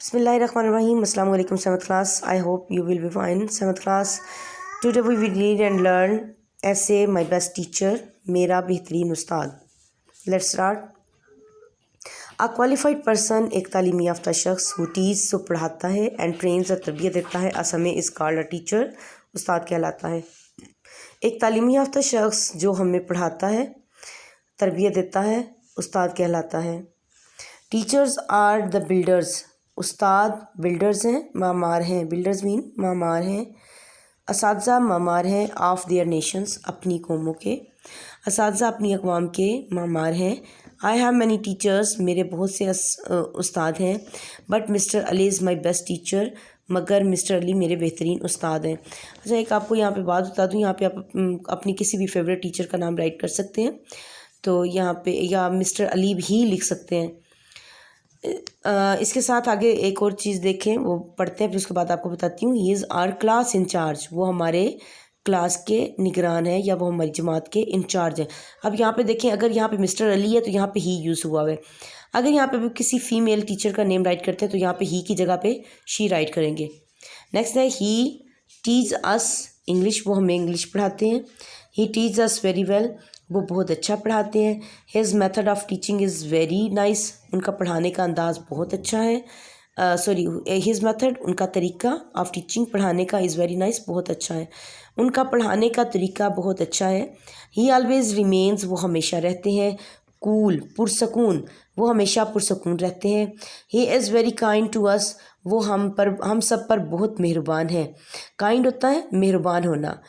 Bismillahirrahmanirrahim. Assalamu alaikum 7th class. I hope you will be fine. 7th class. Today we will read and learn essay My Best Teacher, मेरा बेहतरीन उस्ताद. Let's start. A qualified person एक तालीमी याफ्ता शख्स who teaches जो पढ़ाता है and trains और तरबियत देता है असमें is called a teacher, उस्ताद कहलाता है. एक तालीमी याफ्ता शख्स जो हमें पढ़ाता है तरबियत देता है उस्ताद कहलाता है. Teachers are the builders, Ustad builders हैं, मामार हैं. बिल्डर्स मीन मामार हैं. असातिज़ा मामार हैं ऑफ देयर नेशंस, अपनी कौमों के. असातिज़ा अपनी अक़वाम के मामार हैं. आई हैव मैनी टीचर्स, मेरे बहुत से उस्ताद हैं. But mister Ali is my best teacher, मगर मिस्टर अली मेरे बेहतरीन उस्ताद हैं. अच्छा, एक आपको यहाँ पे बात बता दूँ, यहाँ पे आप अपनी किसी भी फेवरेट टीचर का नाम राइट कर सकते हैं. तो यहाँ पे या मिस्टर अली भी लिख सकते हैं. इसके साथ आगे एक और चीज़ देखें, वो पढ़ते हैं, फिर उसके बाद आपको बताती हूँ. He is our class incharge, वो हमारे क्लास के निगरान है या वो हमारी जमात के इंचार्ज हैं. अब यहाँ पे देखें, अगर यहाँ पे मिस्टर अली है तो यहाँ पे ही यूज़ हुआ है. अगर यहाँ पे किसी फीमेल टीचर का नेम राइट करते हैं तो यहाँ पे ही की जगह पे शी राइट करेंगे. नेक्स्ट है ही टीच अस इंग्लिश, वो हमें इंग्लिश पढ़ाते हैं. ही टीच अस वेरी वेल, वो बहुत अच्छा पढ़ाते हैं. His method of teaching is very nice, उनका पढ़ाने का अंदाज़ बहुत अच्छा है. हिज मेथड, उनका तरीका ऑफ टीचिंग पढ़ाने का इज़ वेरी नाइस, बहुत अच्छा है. उनका पढ़ाने का तरीका बहुत अच्छा है. ही ऑलवेज़ रिमेन्स, वो हमेशा रहते हैं. कूल, पुरसकून, वो हमेशा पुरसकून रहते हैं. He is very kind to us, वो हम सब पर बहुत मेहरबान है. काइंड होता है मेहरबान होना.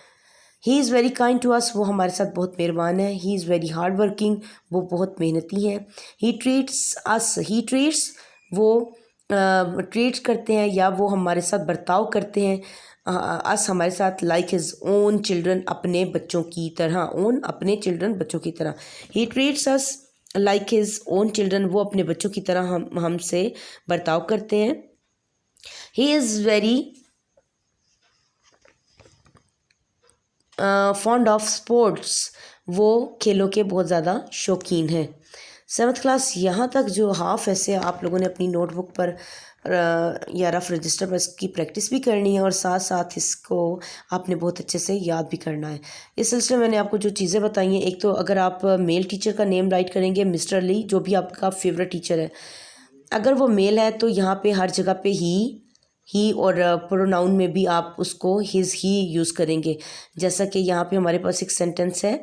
He is very kind to us, वो हमारे साथ बहुत मेहरबान है. He is very hard working, वो बहुत मेहनती हैं. He treats us, he treats, वो ट्रीट करते हैं या वो हमारे साथ बर्ताव करते हैं अस हमारे साथ लाइक हिज ओन चिल्ड्रन, अपने बच्चों की तरह. ओन अपने चिल्ड्रन, बच्चों की तरह. ही treats us like his own children, वो अपने बच्चों की तरह हमसे बर्ताव करते हैं. He is very fond of sports, वो खेलों के बहुत ज़्यादा शौकीन हैं. 7th क्लास यहाँ तक जो हाफ ऐसे आप लोगों ने अपनी नोटबुक पर या रफ रजिस्टर पर इसकी प्रैक्टिस भी करनी है और साथ साथ इसको आपने बहुत अच्छे से याद भी करना है. इस सिलसिले में मैंने आपको जो चीज़ें बताई हैं, एक तो अगर आप मेल टीचर का नेम राइट करेंगे मिस्टर अली, जो भी आपका फेवरेट टीचर है, अगर वो मेल है तो यहाँ पे हर जगह पे ही और प्रोनाउन में भी आप उसको हिज ही यूज़ करेंगे. जैसा कि यहाँ पे हमारे पास एक सेंटेंस है,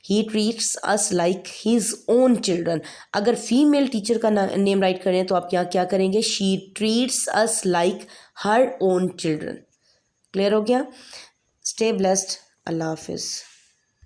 ही treats us like his own children. अगर फीमेल टीचर का नेम राइट करें तो आप क्या करेंगे, she treats us like her own children. Clear हो गया? Stay blessed. अल्लाह हाफिज़.